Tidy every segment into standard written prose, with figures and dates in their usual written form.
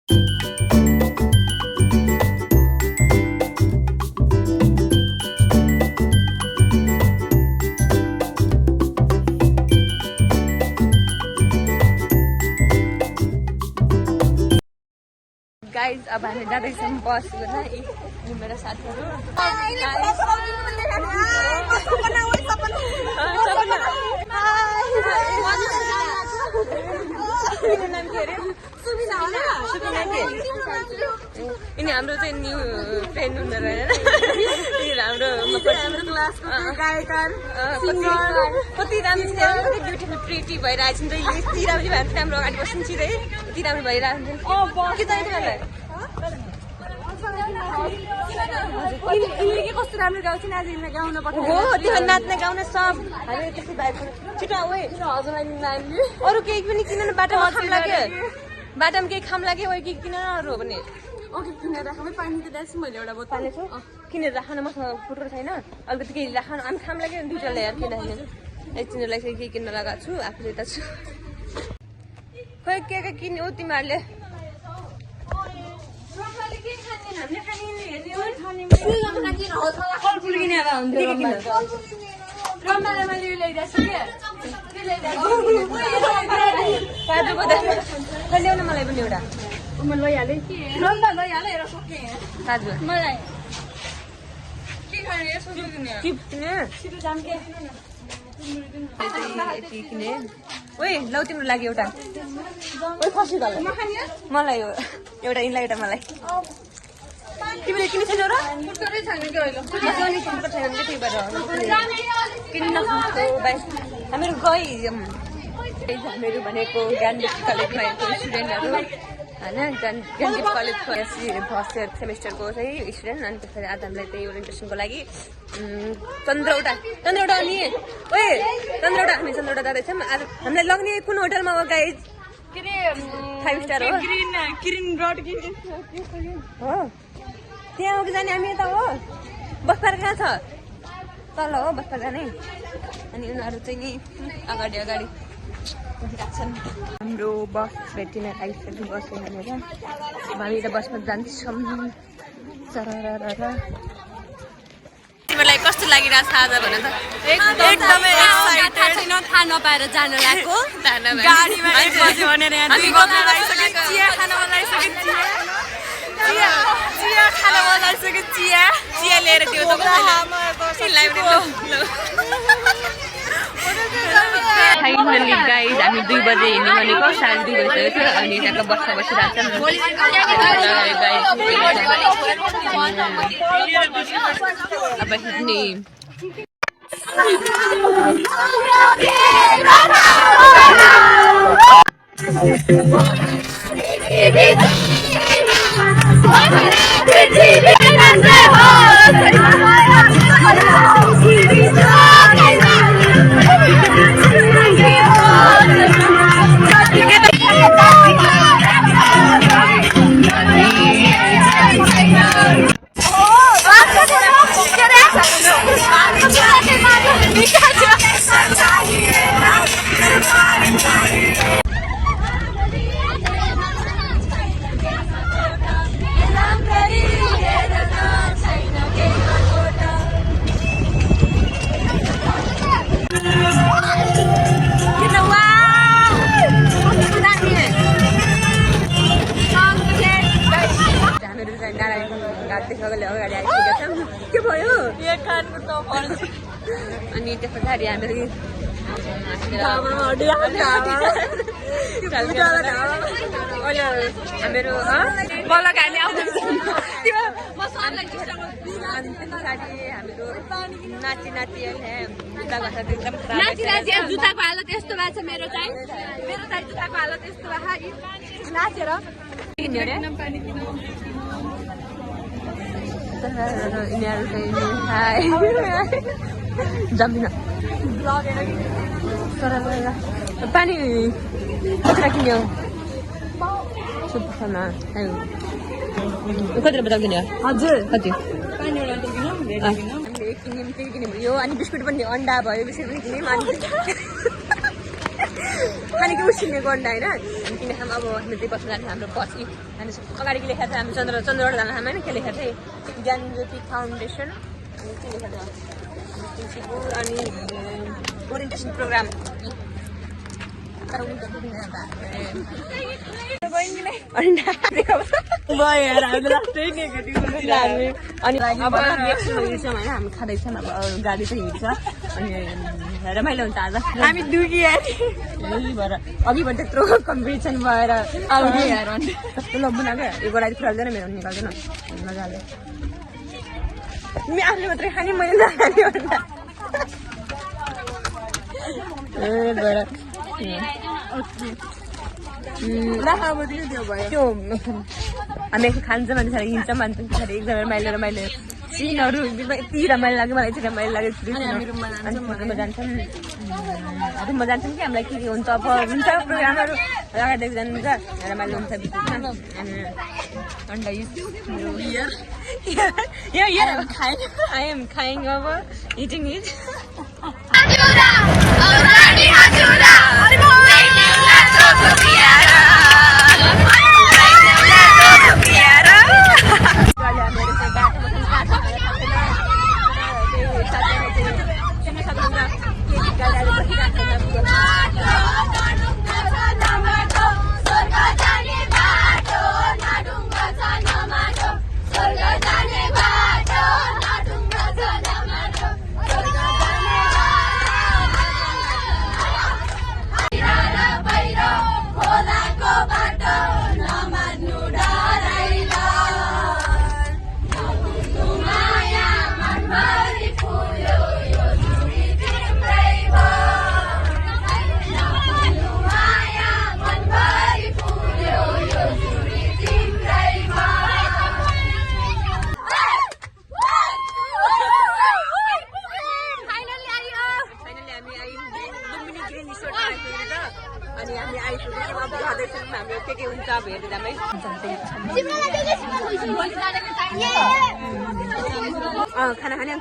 Guys अब हामी जाँदैछौँ बसको लागि मेरो साथीहरू नाम के अरे यिनी हाम्रो चाहिँ न्यू फ्रेन्ड हुँदो रहेन हाम्रो क्लासको कति राम्रो छ कति ब्युटिफुल प्रिटी भइरहेको छ नि त यति राम्रो भएर राम्रो अगाडि बस्नु छिटै यति राम्रो भइरहेको हुन्छ के चाहियो तिमीलाई कस्तो राम्रो गाउँछ नि आज गाउन पर्छ हो त्यो नाच्ने गाउने सब हामी त्यसै बाहिर छिटो आऊ है अरू केही पनि किन बाटोमा खाम लाग्यो बाटोमा केही खाम लाग्यो केही किन अरू हो भने किनेर राख्नु पानी त दाछु मैले एउटा बोतल छु किनेर राख्न मसँग फुटो छैन अलिकति केही राख्नु हामी खाम लाग्यो नि दुईटा ल्याएर किन एकछिनलाई चाहिँ केही किन्न लगाएको छु आफूले त छु खोइ के किन्यो हो तिमीहरूले ल्याउन मलाई पनि एउटा काजु मलाई किने ओइ लौ तिम्रो लागि एउटा ओइ खसी मलाई एउटा यिनलाई एउटा मलाई तिमीले किने छैन र हामीहरू हामीहरू भनेको ज्ञानदीप कलेजमा स्टुडेन्टहरू होइन ज्ञानदीप कलेजको फर्स्ट इयर सेमेस्टरको चाहिँ स्टुडेन्ट अनि त्यसरी आज हामीलाई त्यही ओरिएन्टेसनको लागि चन्द्रवटा अनि ओए चन्द्रवटा हामी चन्द्रवटा जाँदैछौँ आज हामीलाई लग्ने कुन होटलमा हो गाइज के अरे 5 स्टार हो ग्रिन रोड हो त्यहाँ हो कि जाने हामी यता हो बसपार कहाँ छ तल हो बसपार जाने अनि उनीहरू चाहिँ नि अगाडि बसिरहेछन् हाम्रो बस भेटिन आइसक्यो बस यहाँनिर हामी त बसमा जान्छौँ तिमीलाई कस्तो लागिरहेछ आज भन त एकदमै एक्साइटेड थाहा नपाएर जान लागेको गाडीमा 1 बजे भनेर यहाँ 2 बजे आइसक्यो चिया खान मन लागिसक्यो चिया खान मन लागिसक्यो चिया लिएर दियो त कसैलाई फाइनली गाइज हामी 2 बजे हिँड्ने भनेको 2:30 बजिसकेको थियो अनि त्यहाँको बसमा बसिरहेको अब हिँड्ने के भयो अनि त्यस पछाडि हामीहरू बल्ल गाडी आउँदैछ नाची जुत्ताको हालत यस्तो भएको छ मेरो चाहिँ जुत्ताको हालत यस्तो भएको नाचेर जम्दिन पानी कतिवटा किन्यो कतिवटा बजाउ किन्यो हजुर कति किन्यौँ के किन्यौँ यो अनि बिस्कुट पनि अन्डा भयो बिस्कुट पनि किन्यौँ अनि खानेको उसिनेको अन्डा होइन किन हामी अब हामी चाहिँ बस्नु जाने हाम्रो पछि हामी अगाडिको लेखा चाहिँ हामी चन्द्रवटा जानु हामी होइन के लेखा चाहिँ ज्ञानज्योति फाउन्डेसन अनि के लेखा छ अनि ओरिएन्टेसन प्रोग्राम अनि अब एकछिनमा हिँड्छौँ होइन हामी खाँदैछौँ अब गाडी चाहिँ हिँड्छ अनि रमाइलो हुन्छ आज हामी दुखिया भएर अघिबाट त्यत्रो कम्पिटिसन भएर कस्तो लब्बुना क्या यो गोडा खुलाउँदैन मेरो निकाल्दैन मजाले आफूले मात्रै खाने मैले नखाने भन्दा त्यो हामी खान्छ भने हिँड्छौँ भन्छौँ एकदमै रमाइलो सिनहरू यति रमाइलो लाग्यो मलाई चाहिँ रमाइलो लाग्यो रुममा जान्छौँ कि हामीलाई के हुन्छ अब हुन्छ प्रोग्रामहरू लगाइदिएको जानुहुन्छ रमाइलो हुन्छ I am crying over eating it. खाना खाने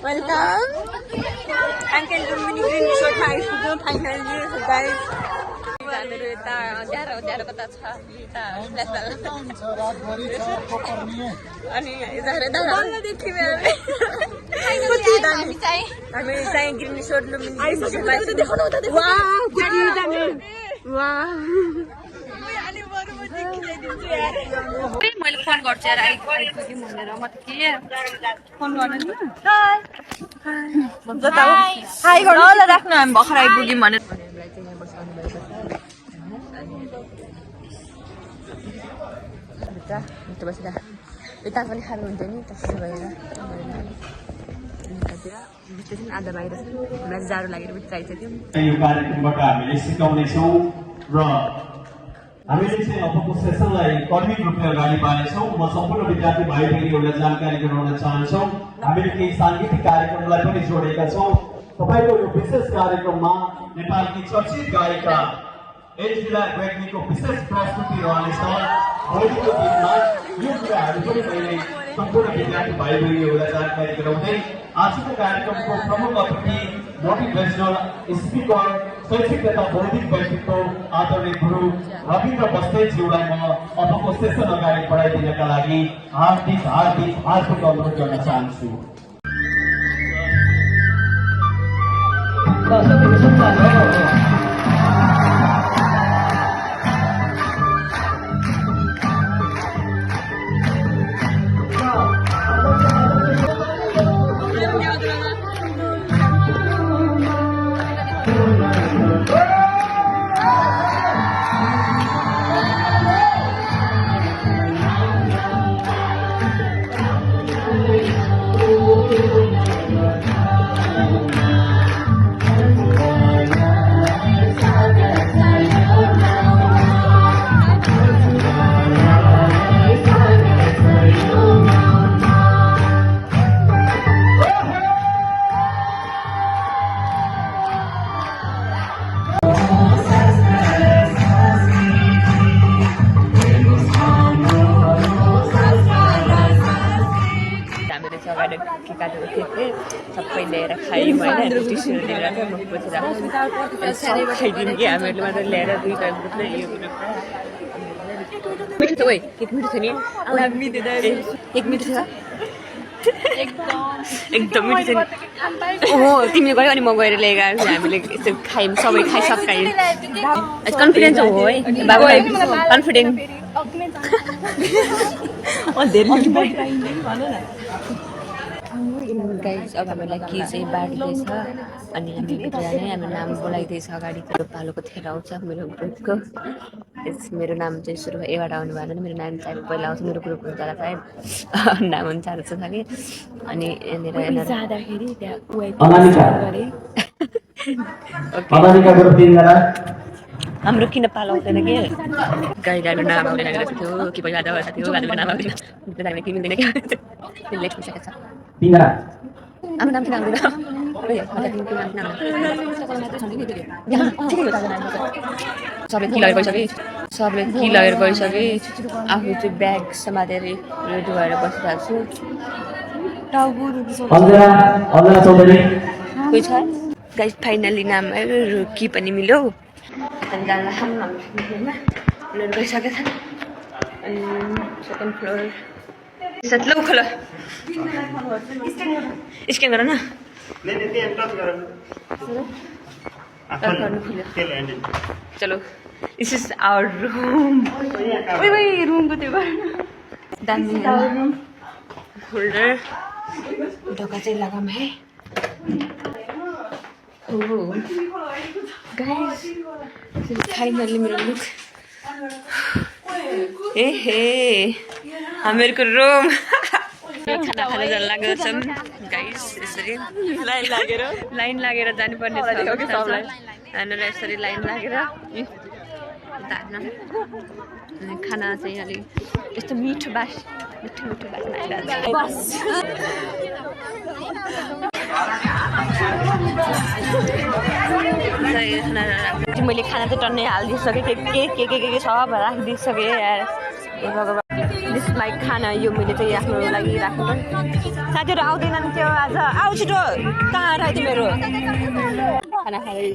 Welcome. Uncle Lumini Green Resort आइपुग्यो फाइनली गाइस हामीहरु यता ज्यारो कता छ यता अनि बल्ल देखि हामी चाहिँ ग्रिन रिसोर्ट लुम्बिनी मैले फोन गर्छु यार आइपुग्यो भनेर म त के फोन गर्नु हाई गर्नु ल राख्नु हामी भर्खर आइपुग्यौँ भनेर बसेर यता पनि खानु हुन्थ्यो नि त्यसो भएर आधा बाहिर मलाई जाडो लागेर भित्र आइसक्यौँ यो कार्यक्रमबाट हामीले सिकाउनेछौँ र हामीले चाहिँ अबको सेसनलाई कर्मिक रूपले अगाडि बढाउनेछौँ म सम्पूर्ण विद्यार्थी भाइ बहिनीहरूलाई जानकारी गराउन चाहन्छौँ हामीले केही साङ्गीतिक कार्यक्रमलाई पनि जोडेका छौँ तपाईको यो विशेष कार्यक्रममा नेपालकी चर्चित गायिका एन्जेला ग्रेग्नीको विशेष प्रस्तुति रहनेछ भोलिको दिनमा यो कुराहरू पनि मैले सम्पूर्ण विद्यार्थी भाइ बहिनीहरूलाई जानकारी गराउँदै आजको कार्यक्रमको प्रमुख अतिथि मोटिभेसनल स्पिकर शैक्षिक तथा बौद्धिक व्यक्तित्व आदरणीय गुरु रविन्द्र बस्नेतज्यूलाई म अबको सेसन अगाडि बढाइदिनका लागि हार्दिक हार्दिक अनुरोध गर्न चाहन्छु। हामीले चाहिँ अगाडि के काटेको थिएँ सबै ल्याएर खायौँ होइन टिस्युहरू लिएर चाहिँ म पोछेर खाइदिउँ कि हामीहरूले मात्रै ल्याएर 2 टाइम बोक्दै यो मिठो छ ओइ केक मिठो छ नि केक मिठो छ एकदम मिठो छ नि ओहो तिमीले गयो अनि म गएर लिएर आएको हामीले यसो खायौँ सबै खाइसक्यौँ कन्फिडेन्स हो है बाबु कन्फिडेन्ट गाइस अब हामीलाई के चाहिँ बाँड्दैछ अनि हामी भित्र नै हाम्रो नाम बोलाइदिएछ अगाडि त्यो पालोको थेर आउँछ मेरो ग्रुपको मेरो नाम चाहिँ सुरु एबाट आउनु भएन मेरो नाम चाहिँ पहिला आउँछ मेरो ग्रुपको जाँदा सायद नाम अनुसार छ कि अनि यहाँनिर जाँदाखेरि हाम्रो किन पालो आउँदैन कि गाडी गाडीको नाम आउँदैन रहेको थियो कि पहिला जाँदा थियो गाडीको नाम आउँदैन कि मिल्दैन क्या लेट भइसकेको छ हाम्रो नाम किन आउँदैन सबले कि लगेर गइसके आफू चाहिँ ब्याग समातेर रेडी भएर बसिरहेको छु कोही छ गाइस फाइनली नाम आयो कि पनि मिल्यो अनि जाँदा हाम्रो गइसकेको छ अनि सेकेन्ड फ्लोर लौ खोला स्क्यान गर न चलो दिस इज आवर रूम रुमको त्यो दामी होल्डर ढोका चाहिँ लगाऊँ है गाइस फाइनली मेरो लुक ए हे हामीहरूको रुम खाना खान जान लागेको छौँ गाइस यसरी लाइन लागेर जानुपर्ने छ हामीलाई यसरी लाइन लागेर खाना चाहिँ अलिक यस्तो मिठो मैले खाना चाहिँ टन्नै हालिदिइसकेँ के सब राखिदिइसकेँ यार दिस माई खाना यो मैले चाहिँ आफ्नो लागि राख्नु साथीहरू आउँदैनन् त्यो आज आऊ छिटो कहाँ आएर तिमीहरू खाना खाँदै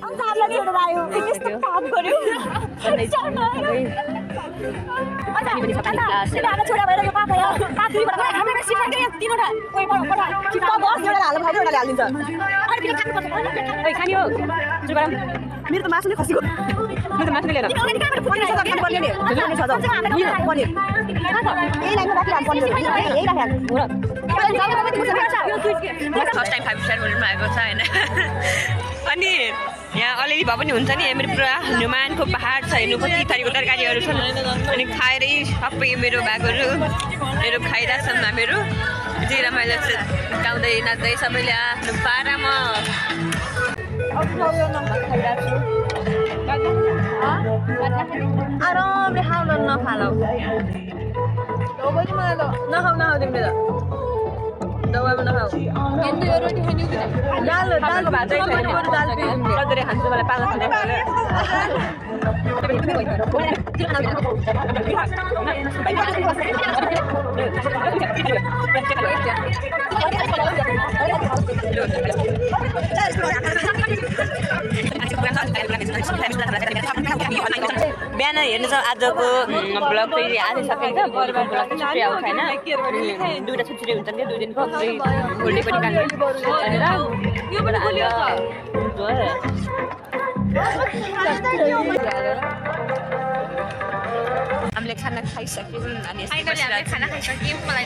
मेरो त मासु नै खसीको मेरो त मासु नै लिएर फर्स्ट टाइम 5 स्टार होटलमा आएको छ होइन अनि यहाँ अलिअलि भए पनि हुन्छ नि मेरो पुरा हनुमानको पहाड छ हेर्नु कति थरीको तरकारीहरू छन् अनि खाएरै सबै मेरो भागहरू मेरो खाइरहेछन् हामीहरू जे रमाइलो गाउँदै नाच्दै सबैले आफ्नो पारामा आरामले खाउन नफालौ नखाऊ तिमीले दबाईमा नखाऊ दालको भात चाहिँ कसरी खान्छु मलाई पाल्न बिहान हेर्नु छ आजको ब्लग चाहिँ आजै सकिन्छ भोलिको ब्लग चाहिँ छुट्टै आउँछ होइन 2टा छुट्टी हुन्छन् क्या 2 दिनको भोलि पनि हामीले खाना खाइसक्यौँ अनि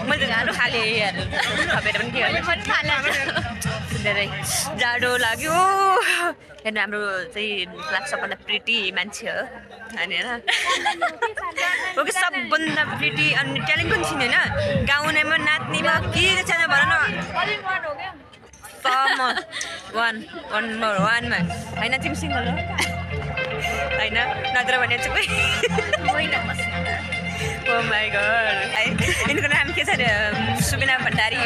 मैले खानु खालेँ खपेर पनि के धेरै जाडो लाग्यो हेर्नु हाम्रो चाहिँ लाग्छ सबभन्दा प्रिटी मान्छे हो अनि होइन सबभन्दा प्रिटी अनि ट्यालेन्ट पनि छिन् होइन गाउनेमा नाच्नेमा के छैन भन न वानमा होइन तिमी सिङ्गल हो होइन नत्र भने चाहिँ ओ माई गॉड इनको नाम के छ अरे सुबिना भण्डारी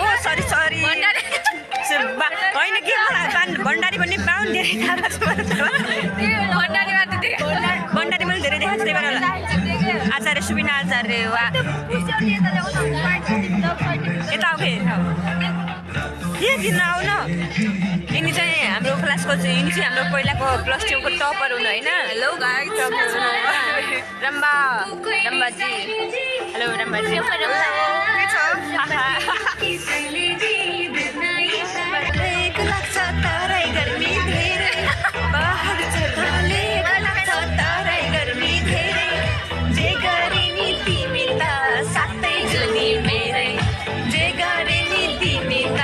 ओ सरी होइन के भण्डारी भन्ने पाउन धेरै थाहा छ भण्डारी मैले धेरै देखाएको त्यही भएर होला आचार्य आचार्य सुबिना आचार्य यता आऊ के दिन आउन यिनी चाहिँ हाम्रो क्लासको चाहिँ यिनी चाहिँ हाम्रो पहिलाको प्लस 2 को टपर हुनु होइन हेलो गाइस रम्बाजी हेलो रम्बाजी लाग्छ तराई गर्मी धेरै पहाड चढ्नाले लाग्छ तराई गर्मी धेरै जे गरे नि तिमी त साथै जुनी मेरै जे गरे नि तिमी त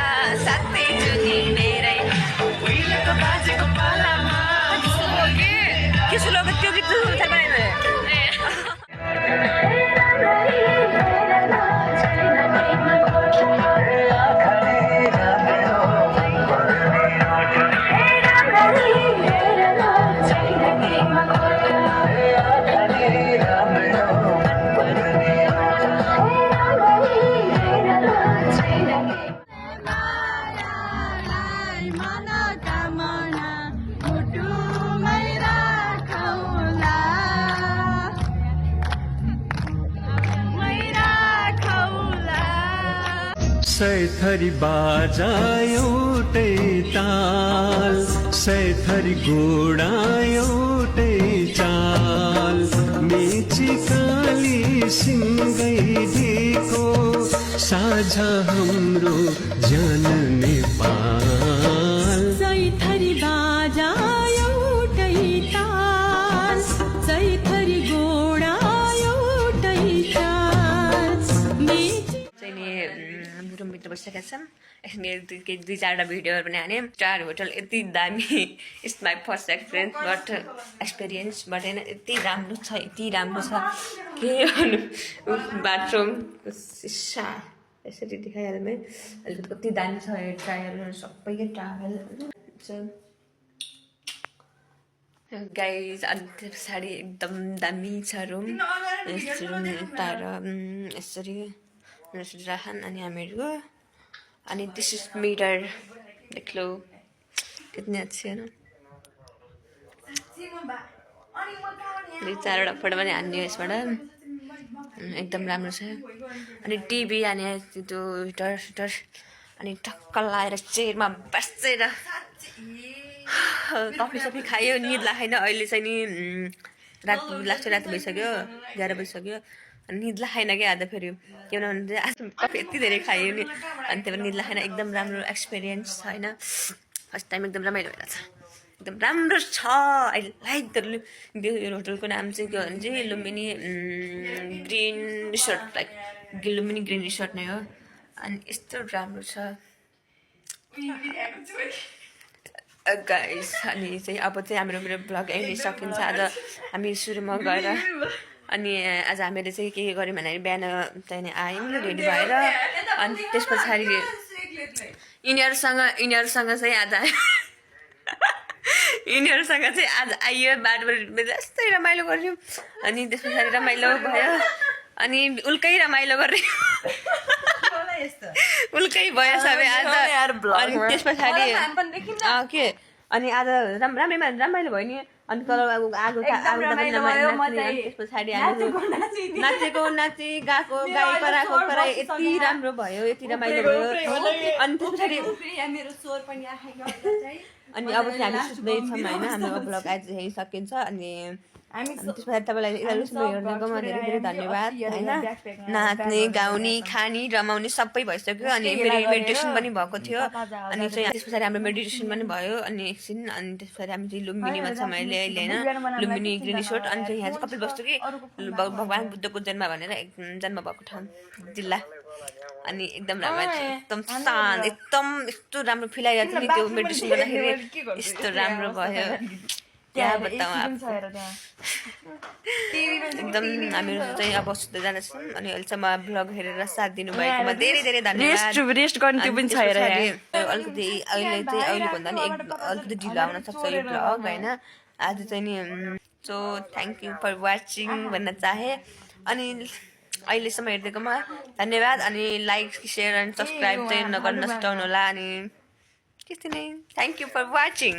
साथै जुनी मेरै उहिलेको बाजेको पालामा के सुलोग त्यो गीत थाहा पाएन सैथरी बाजा एउटै ताल सैथरी घोडा एउटै चाल मेची काली सिंगै दिएको साझा हाम्रो जन नेपाल सैथरी बाजा एउटै ताल सैथरी घोडा एउटै चाल रुम भित्र बसिसकेका छौँ मेरो दुई चारवटा भिडियोहरू पनि हाने स्टार होटल यति दामी it's my first experience but होइन यति राम्रो छ के भन्नु बाथरुम सिसा यसरी देखाइहाल्ने अलिकति कति दामी छ ट्रायल सबैकै ट्राभल गाइज अनि त्यो पछाडि एकदम दामी छ रुम तर यसरी राखन अनि हामीहरू अनि दिस इज मिरर देख लो कितनी अच्छी है ना दुई चारवटा फोटो पनि हान्ने यसबाट एकदम राम्रो छ अनि टिभी हाने त्यो हिटर अनि टक्क लाएर चेयरमा बसेर कफी सफी खायो निद लागेन अहिले चाहिँ नि रात भइसक्यो 11 बजिसक्यो निद लागेन क्या आज फेरि के भन्नु आज कफी यति धेरै खायो नि अनि त्यही निद लागेन एकदम राम्रो एक्सपिरियन्स छ होइन फर्स्ट टाइम एकदम रमाइलो भइरहेको छ एकदम राम्रो छ आई लाइक द यो होटलको नाम चाहिँ के भने चाहिँ Lumbini green resort like Lumbini green resort नै हो अनि यस्तो राम्रो छ गाइस अनि चाहिँ अब चाहिँ हाम्रो ब्लग यहीँ सकिन्छ आज हामी सुरुमा गएर अनि आज हामीले चाहिँ के गर्यौँ भन्दाखेरि बिहान चाहिँ आयौँ रेडी भएर अनि त्यस पछाडि यिनीहरूसँग चाहिँ आज आइयो बाटोबाट जस्तै रमाइलो गऱ्यौँ अनि त्यस पछाडि रमाइलो भयो अनि उल्कै रमाइलो गऱ्यौँ उल्कै भयो सबै आज अनि त्यस पछाडि के अनि आज रमाइलो भयो नि अनि तल आगो त्यस पछाडि नाचेको नाचे गएको गाई कराएको कराई यति राम्रो भयो यति रमाइलो भयो अनि त्यस पछाडि अनि अब चाहिँ हामी सुत्दैछौँ होइन हाम्रो ब्लग आज यहीँ सकिन्छ अनि त्यस पछाडि तपाईँलाई हेर्नुकोमा धेरै धेरै धन्यवाद होइन नाच्ने गाउने खाने रमाउने सबै भइसक्यो अनि फेरि मेडिटेसन पनि भएको थियो अनि चाहिँ त्यस पछाडि हाम्रो मेडिटेसन पनि भयो अनि एकछिन अनि त्यस पछाडि हामी चाहिँ लुम्बिनीमा छौँ अहिले होइन लुम्बिनी ग्रिन रिसोर्ट अनि चाहिँ यहाँ चाहिँ कपिलवस्तु कि भगवान् बुद्धको जन्म भनेर जन्म भएको ठाउँ जिल्ला अनि एकदम राम्रो एकदम शान्त एकदम यस्तो राम्रो फिल आइरहेको थियो नि त्यो मेडिटेसन गर्दाखेरि यस्तो राम्रो भयो क्या बताऊँ एकदम हामीहरू चाहिँ अब सुत्दै जाँदैछौँ अनि अहिलेसम्म ब्लग हेरेर साथ दिनुभएकोमा धेरै धेरै धन्यवाद रेस्ट गर्ने त्यो पनि छ अलिकति अहिलेभन्दा नि अलिकति ढिलो आउन सक्छ यो ब्लग होइन आज चाहिँ नि so thank you for watching भन्न चाहे अनि अहिलेसम्म हेरिदिएकोमा धन्यवाद अनि लाइक सेयर एन्ड सब्सक्राइब चाहिँ नगर्न नसुटाउनु होला अनि त्यस्तै नै थ्याङ्क यू फर वाचिङ